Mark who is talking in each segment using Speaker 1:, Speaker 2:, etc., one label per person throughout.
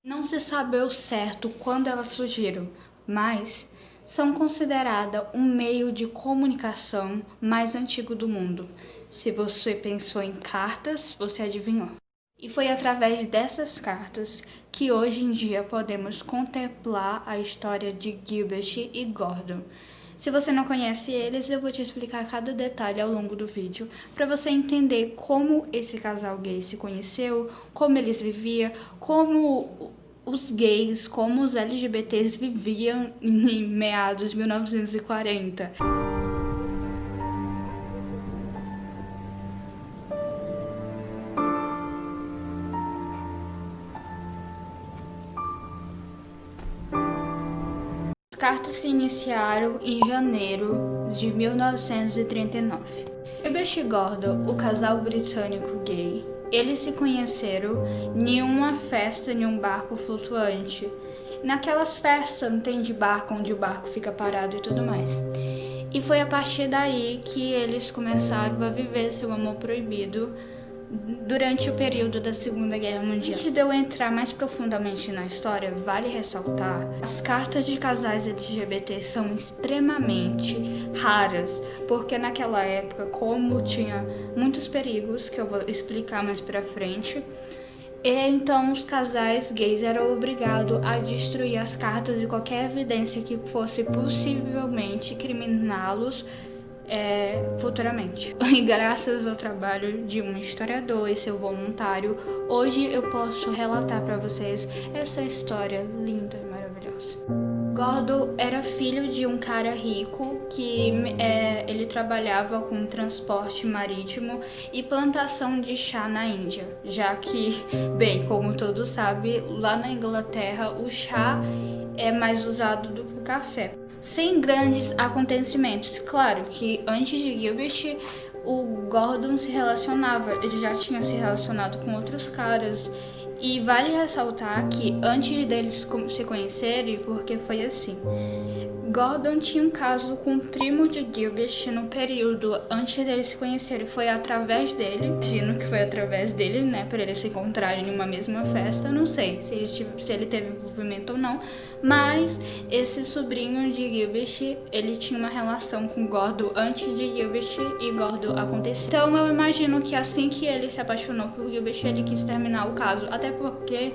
Speaker 1: Não se sabe ao certo quando elas surgiram, mas são consideradas um meio de comunicação mais antigo do mundo. Se você pensou em cartas, você adivinhou. E foi através dessas cartas que hoje em dia podemos contemplar a história de Gilbert e Gordon. Se você não conhece eles, eu vou te explicar cada detalhe ao longo do vídeo para você entender como esse casal gay se conheceu, como eles viviam, como os gays, como os LGBTs viviam em meados de 1940. As cartas se iniciaram em janeiro de 1939. Gilbert Gordon, o casal britânico gay, eles se conheceram em uma festa em um barco flutuante. Naquelas festas não tem de barco onde o barco fica parado e tudo mais. E foi a partir daí que eles começaram a viver seu amor proibido durante o período da Segunda Guerra Mundial. Antes de eu entrar mais profundamente na história, vale ressaltar: as cartas de casais LGBT são extremamente raras, porque naquela época, como tinha muitos perigos, que eu vou explicar mais pra frente, então os casais gays eram obrigados a destruir as cartas e qualquer evidência que fosse possivelmente criminá-los futuramente. E graças ao trabalho de um historiador e seu voluntário, hoje eu posso relatar para vocês essa história linda e maravilhosa. Gordon era filho de um cara rico que ele trabalhava com transporte marítimo e plantação de chá na Índia, já que, bem, como todos sabem, lá na Inglaterra o chá é mais usado do que o café. Sem grandes acontecimentos. Claro que antes de Gilbert, o Gordon se relacionava, ele já tinha se relacionado com outros caras. E vale ressaltar que antes deles se conhecerem, porque foi assim: Gordon tinha um caso com o primo de Gilbert no período antes deles se conhecerem. Foi através dele, imagino que foi através dele, né, para eles se encontrarem em uma mesma festa. Não sei se ele teve envolvimento ou não, mas esse sobrinho de Gilbert, ele tinha uma relação com Gordon antes de Gilbert e Gordon acontecer. Então eu imagino que assim que ele se apaixonou por Gilbert, ele quis terminar o caso, até porque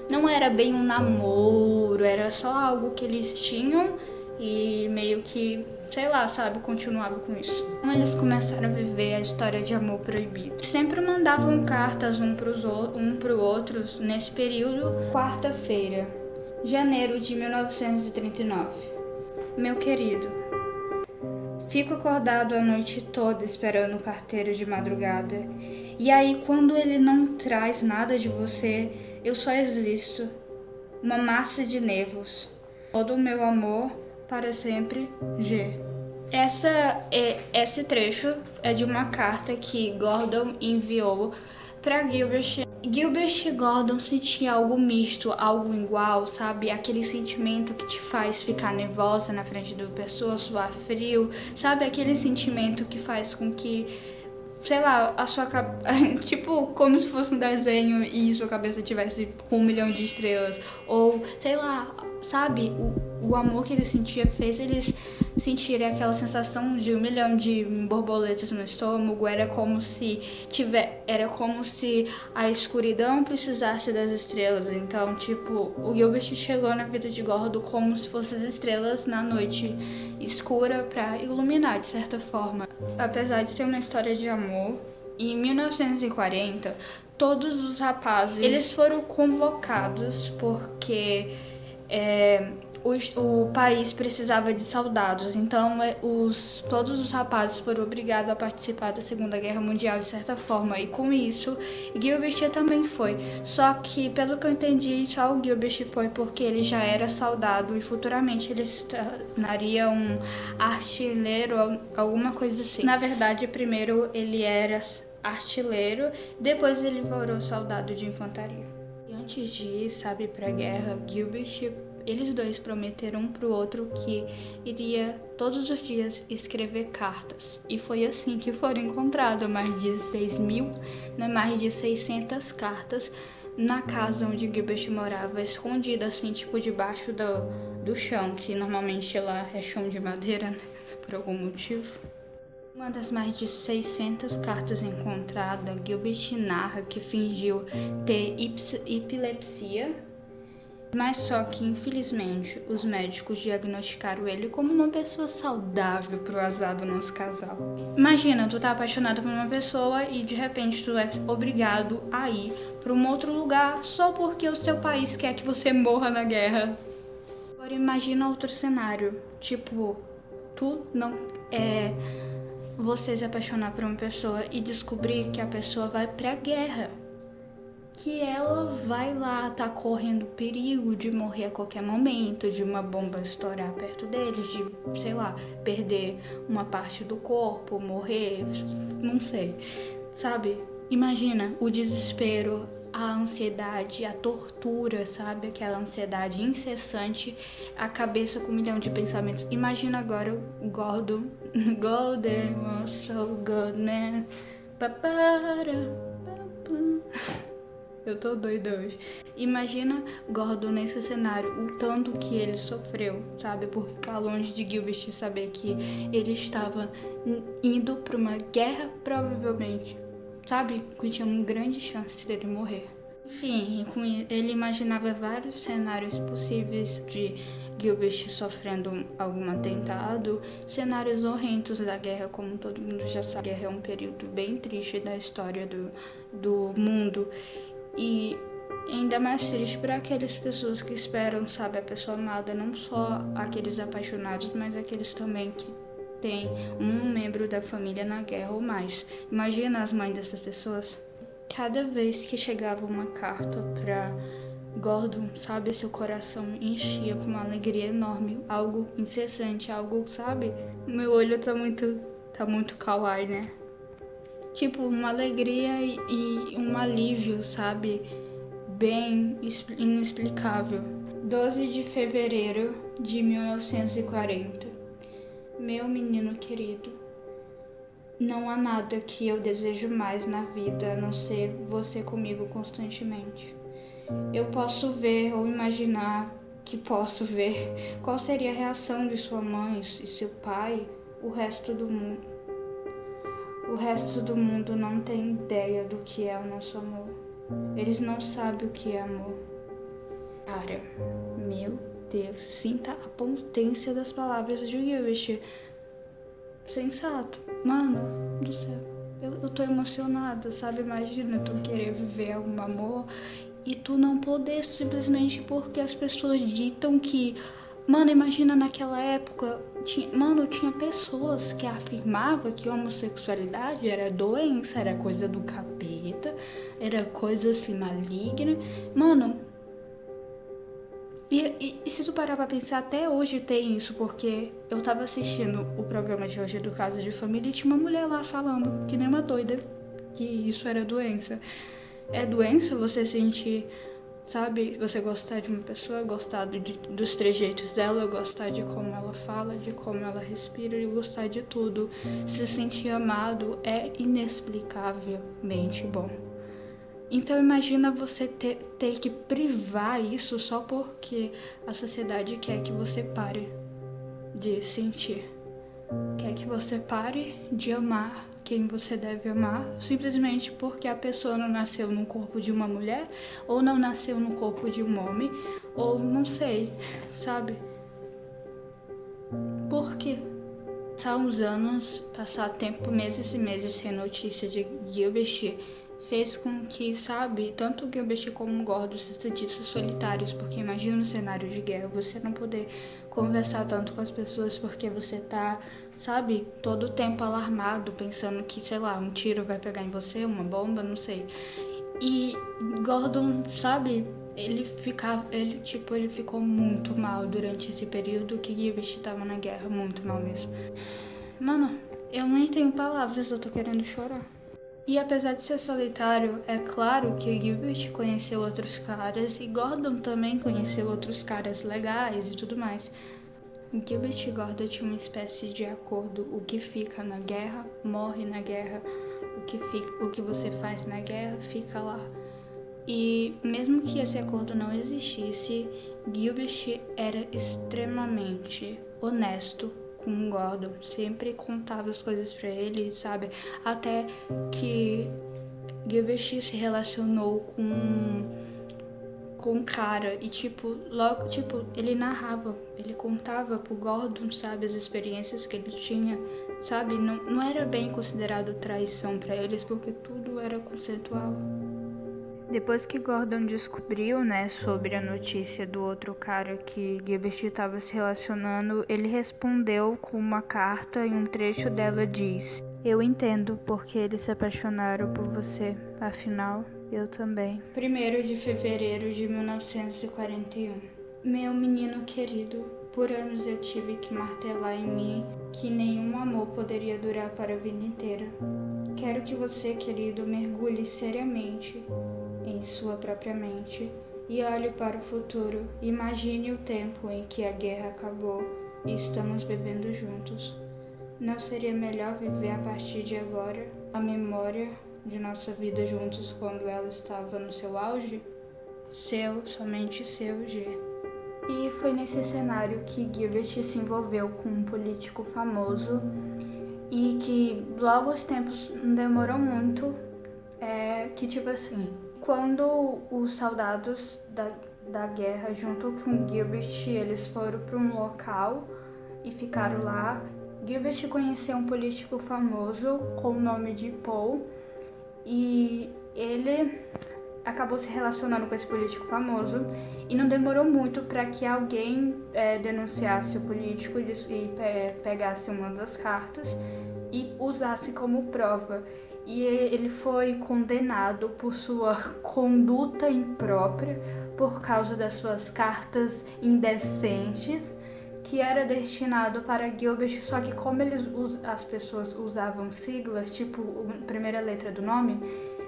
Speaker 1: não era bem um namoro, era só algo que eles tinham e meio que, sei lá, sabe, continuava com isso. Então eles começaram a viver a história de amor proibido. Sempre mandavam cartas um pro outro nesse período. Quarta-feira, janeiro de 1939. Meu querido, fico acordado a noite toda esperando o carteiro de madrugada. E aí, quando ele não traz nada de você, eu só existo. Uma massa de nervos. Todo o meu amor para sempre, G. Esse trecho é de uma carta que Gordon enviou para Gilbert. Gilbert e Gordon sentiam algo misto, algo igual, sabe? Aquele sentimento que te faz ficar nervosa na frente da pessoa, suar frio, sabe? Aquele sentimento que faz com que, sei lá, a sua cabeça, tipo, como se fosse um desenho e sua cabeça tivesse com 1 milhão de estrelas, ou, sei lá, sabe, o amor que ele sentia fez eles sentirem aquela sensação de 1 milhão de borboletas no estômago. Era como se a escuridão precisasse das estrelas. Então, tipo, o Gilbert chegou na vida de Gordon como se fossem as estrelas na noite escura para iluminar, de certa forma. Apesar de ser uma história de amor, em 1940, todos os rapazes eles foram convocados porque o país precisava de soldados. Então todos os rapazes foram obrigados a participar da Segunda Guerra Mundial de certa forma, e com isso Gilbert também foi. Só que, pelo que eu entendi, só o Gilbert foi porque ele já era soldado e futuramente ele se tornaria um artilheiro, alguma coisa assim. Na verdade, primeiro ele era artilheiro, depois ele virou soldado de infantaria. E antes de ir, sabe, pra guerra, Gilbert, eles dois prometeram um pro outro que iria todos os dias escrever cartas. E foi assim que foram encontradas mais de 6.000, mais de 600 cartas na casa onde Gilbert morava, escondida assim, tipo debaixo do chão, que normalmente lá é chão de madeira, né? Por algum motivo. Uma das mais de 600 cartas encontradas, Gilbert narra que fingiu ter epilepsia, mas só que, infelizmente, os médicos diagnosticaram ele como uma pessoa saudável pro azar do nosso casal. Imagina, tu tá apaixonado por uma pessoa e de repente tu é obrigado a ir pra um outro lugar só porque o seu país quer que você morra na guerra. Agora imagina outro cenário, tipo, tu não você se apaixonar por uma pessoa e descobrir que a pessoa vai pra guerra, que ela vai lá, tá correndo perigo de morrer a qualquer momento, de uma bomba estourar perto deles, de, sei lá, perder uma parte do corpo, morrer, não sei, sabe? Imagina o desespero, a ansiedade, a tortura, sabe? Aquela ansiedade incessante, a cabeça com um milhão de pensamentos. Imagina agora o Gordon, Golden was so good, man. Eu tô doida hoje. Imagina Gordon nesse cenário, o tanto que ele sofreu, sabe? Por ficar longe de Gilbert e saber que ele estava indo pra uma guerra, provavelmente, sabe? Que tinha uma grande chance dele morrer. Enfim, ele imaginava vários cenários possíveis de Gilbert sofrendo algum atentado, cenários horrendos da guerra, como todo mundo já sabe. A guerra é um período bem triste da história do mundo. E ainda mais triste para aquelas pessoas que esperam, sabe, a pessoa amada, não só aqueles apaixonados, mas aqueles também que têm um membro da família na guerra ou mais. Imagina as mães dessas pessoas. Cada vez que chegava uma carta para Gordon, sabe, seu coração enchia com uma alegria enorme, algo incessante, algo, sabe? Meu olho tá muito kawaii, né? Tipo, uma alegria e um alívio, sabe? Bem inexplicável. 12 de fevereiro de 1940. Meu menino querido, não há nada que eu desejo mais na vida a não ser você comigo constantemente. Eu posso ver ou imaginar que posso ver qual seria a reação de sua mãe e seu pai, o resto do mundo. O resto do mundo não tem ideia do que é o nosso amor. Eles não sabem o que é amor. Cara, meu Deus, sinta a potência das palavras de Gilbert. Sensato. Mano do céu, eu tô emocionada, sabe? Imagina tu querer viver algum amor e tu não poder simplesmente porque as pessoas ditam que... Mano, imagina naquela época, tinha pessoas que afirmavam que homossexualidade era doença, era coisa do capeta, era coisa assim maligna. Mano, e se tu parar pra pensar, até hoje tem isso, porque eu tava assistindo o programa de hoje do Caso de Família e tinha uma mulher lá falando, que nem uma doida, que isso era doença. É doença você sentir... Sabe, você gostar de uma pessoa, gostar dos trejeitos dela, gostar de como ela fala, de como ela respira e gostar de tudo. Se sentir amado é inexplicavelmente bom. Então imagina você ter que privar isso só porque a sociedade quer que você pare de sentir. Quer que você pare de amar quem você deve amar, simplesmente porque a pessoa não nasceu no corpo de uma mulher, ou não nasceu no corpo de um homem, ou não sei, sabe? Por quê? Passar uns anos, passar tempo, meses e meses sem notícia de Gilbert fez com que, sabe, tanto Gilbert como Gordon se sentissem solitários, porque imagina um cenário de guerra, você não poder conversar tanto com as pessoas porque você tá, sabe, todo o tempo alarmado, pensando que, sei lá, um tiro vai pegar em você, uma bomba, não sei. E Gordon, sabe, ele ficou muito mal durante esse período que Gilbert estava na guerra, muito mal mesmo. Mano, eu nem tenho palavras, eu tô querendo chorar. E apesar de ser solitário, é claro que Gilbert conheceu outros caras e Gordon também conheceu outros caras legais e tudo mais. Gilbert e Gordon tinham uma espécie de acordo: o que fica na guerra, morre na guerra, o que você faz na guerra, fica lá. E mesmo que esse acordo não existisse, Gilbert era extremamente honesto com Gordon, sempre contava as coisas pra ele, sabe? Até que Gilbert se relacionou com um cara e logo, ele narrava, ele contava pro Gordon, sabe, as experiências que ele tinha, sabe? Não era bem considerado traição pra eles porque tudo era consensual. Depois que Gordon descobriu, né, sobre a notícia do outro cara que Gilbert estava se relacionando, ele respondeu com uma carta e um trecho dela diz: "Eu entendo porque eles se apaixonaram por você, afinal, eu também." 1º de fevereiro de 1941. Meu menino querido, por anos eu tive que martelar em mim que nenhum amor poderia durar para a vida inteira. Quero que você, querido, mergulhe seriamente em sua própria mente e olhe para o futuro. Imagine o tempo em que a guerra acabou e estamos vivendo juntos. Não seria melhor viver a partir de agora a memória de nossa vida juntos quando ela estava no seu auge? Seu, somente seu, G. E foi nesse cenário que Gilbert se envolveu com um político famoso e que logo os tempos não demorou muito, que tipo assim, quando os soldados da guerra junto com Gilbert, eles foram para um local e ficaram lá, Gilbert conheceu um político famoso com o nome de Paul e ele acabou se relacionando com esse político famoso e não demorou muito para que alguém denunciasse o político e pegasse uma das cartas e usasse como prova. E ele foi condenado por sua conduta imprópria por causa das suas cartas indecentes, que era destinado para Gilbert, só que como as pessoas usavam siglas, tipo a primeira letra do nome,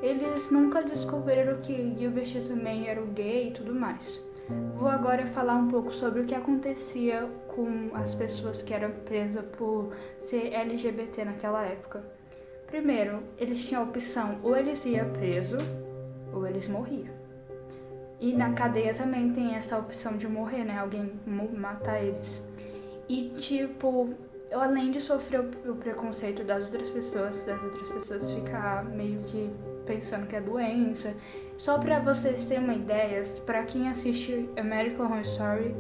Speaker 1: eles nunca descobriram que Gilbert também era gay e tudo mais. Vou agora falar um pouco sobre o que acontecia com as pessoas que eram presas por ser LGBT naquela época. Primeiro, eles tinham a opção, ou eles iam preso, ou eles morriam. E na cadeia também tem essa opção de morrer, né? Alguém matar eles. E além de sofrer o preconceito das outras pessoas ficar meio que pensando que é doença. Só pra vocês terem uma ideia, pra quem assiste American Horror Story,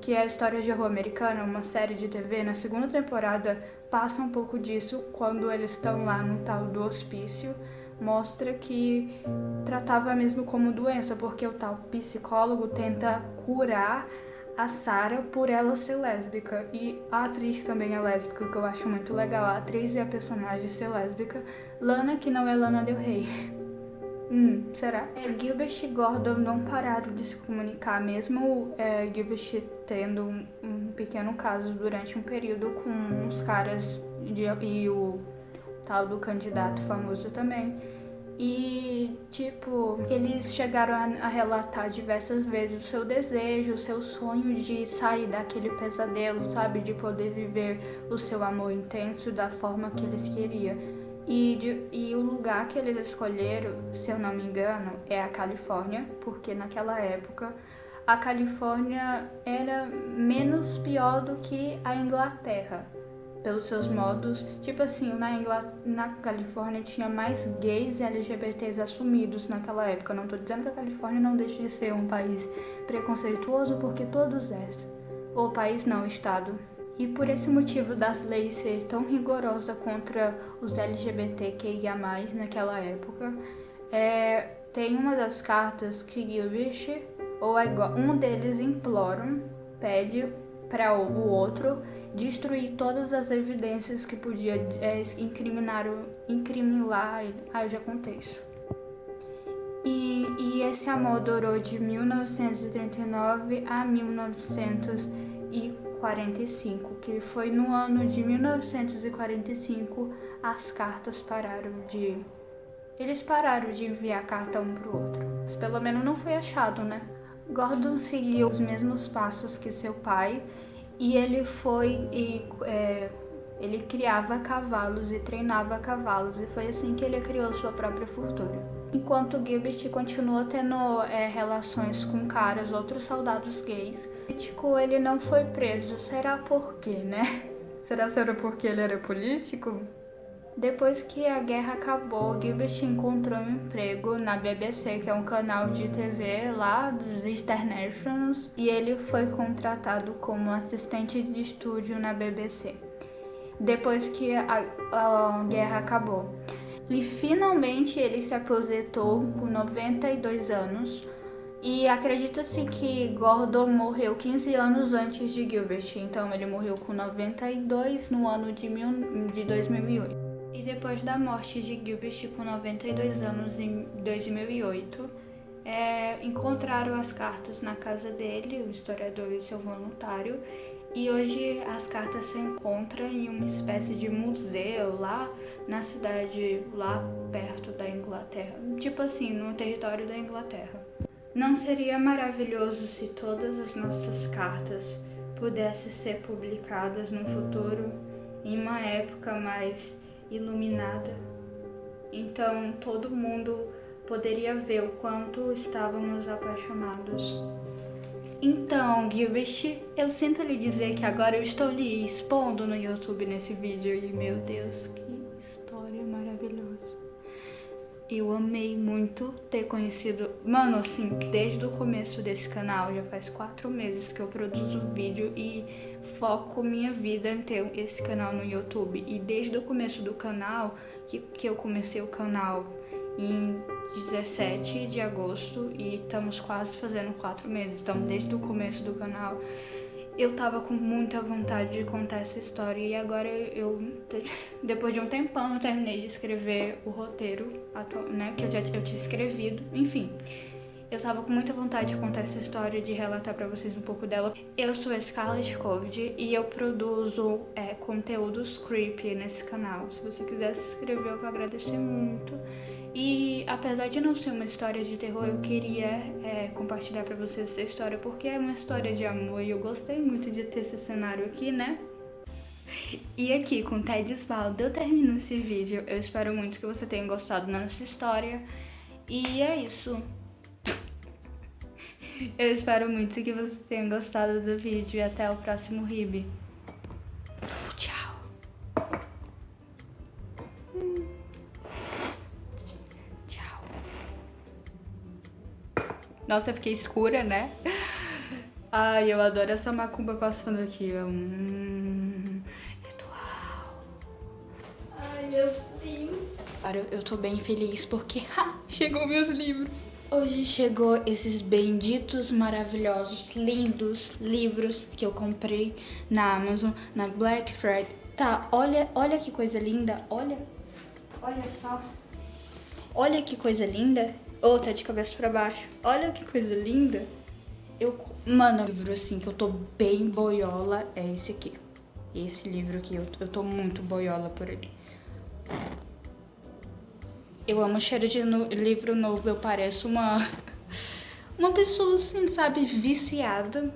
Speaker 1: que é a história de horror americana, uma série de TV, na segunda temporada passa um pouco disso quando eles estão lá no tal do hospício. Mostra que tratava mesmo como doença, porque o tal psicólogo tenta curar a Sarah por ela ser lésbica. E a atriz também é lésbica, que eu acho muito legal. A atriz e a personagem ser lésbica. Lana, que não é Lana Del Rey. Será? Gilbert e Gordon não pararam de se comunicar, mesmo Gilbert tendo um pequeno caso durante um período com uns caras e o tal do candidato famoso também. E, eles chegaram a relatar diversas vezes o seu desejo, o seu sonho de sair daquele pesadelo, sabe? De poder viver o seu amor intenso da forma que eles queriam. E o lugar que eles escolheram, se eu não me engano, é a Califórnia, porque naquela época a Califórnia era menos pior do que a Inglaterra, pelos seus modos. Na Califórnia tinha mais gays e LGBTs assumidos naquela época. Não tô dizendo que a Califórnia não deixe de ser um país preconceituoso, porque todos é. O país não, o estado. E por esse motivo das leis ser tão rigorosas contra os LGBTQIA+, naquela época, tem uma das cartas que Gilbert um deles pede para o outro destruir todas as evidências que podia incriminar ele. Eu já contei isso. E esse amor durou de 1939 a 1945, que foi no ano de 1945 as cartas eles pararam de enviar carta um pro outro. Mas pelo menos não foi achado, né? Gordon seguiu os mesmos passos que seu pai e ele ele criava cavalos e treinava cavalos, e foi assim que ele criou sua própria fortuna. enquanto Gilbert continua tendo relações com outros soldados gays. Político, ele não foi preso. Será por quê, né? Será porque ele era político? Depois que a guerra acabou, Gilbert encontrou um emprego na BBC, que é um canal de TV lá dos Internationals, e ele foi contratado como assistente de estúdio na BBC. Depois que a guerra acabou. E finalmente ele se aposentou com 92 anos. E acredita-se que Gordon morreu 15 anos antes de Gilbert. Então ele morreu com 92 no ano de 2008. E depois da morte de Gilbert com 92 anos em 2008, encontraram as cartas na casa dele, o historiador e seu voluntário. E hoje as cartas se encontram em uma espécie de museu lá na cidade, lá perto da Inglaterra. Tipo assim, no território da Inglaterra. Não seria maravilhoso se todas as nossas cartas pudessem ser publicadas no futuro, em uma época mais iluminada? Então todo mundo poderia ver o quanto estávamos apaixonados. Então, Gilbert, eu sinto lhe dizer que agora eu estou lhe expondo no YouTube nesse vídeo e, meu Deus, que história maravilhosa. Eu amei muito ter conhecido... Mano, assim, desde o começo desse canal, já faz 4 meses que eu produzo vídeo e foco minha vida em ter esse canal no YouTube. E desde o começo do canal, que eu comecei o canal em 17 de agosto e estamos quase fazendo 4 meses. Então, desde o começo do canal, eu tava com muita vontade de contar essa história e agora depois de um tempão, eu terminei de escrever o roteiro, né, que eu tinha escrevido, enfim. Eu tava com muita vontade de contar essa história, de relatar pra vocês um pouco dela. Eu sou a Scarlett Covid e eu produzo conteúdos creepy nesse canal. Se você quiser se inscrever, eu vou agradecer muito. E apesar de não ser uma história de terror, eu queria compartilhar pra vocês essa história porque é uma história de amor e eu gostei muito de ter esse cenário aqui, né? E aqui com Ted Oswald eu termino esse vídeo. Eu espero muito que você tenha gostado dessa história. E é isso. Eu espero muito que você tenha gostado do vídeo e até o próximo RIB. Tchau. Tchau. Nossa, eu fiquei escura, né? Ai, eu adoro essa macumba passando aqui. Ritual. Ai, meu Deus. Agora eu tô bem feliz porque chegou meus livros. Hoje chegou esses benditos, maravilhosos, lindos livros que eu comprei na Amazon, na Black Friday. Tá, olha que coisa linda, olha só. Olha que coisa linda. Tá de cabeça pra baixo. Olha que coisa linda. Mano, o livro assim que eu tô bem boiola é esse aqui. Esse livro aqui, eu tô muito boiola por ele. Eu amo cheiro de livro novo, eu pareço uma pessoa assim, sabe, viciada.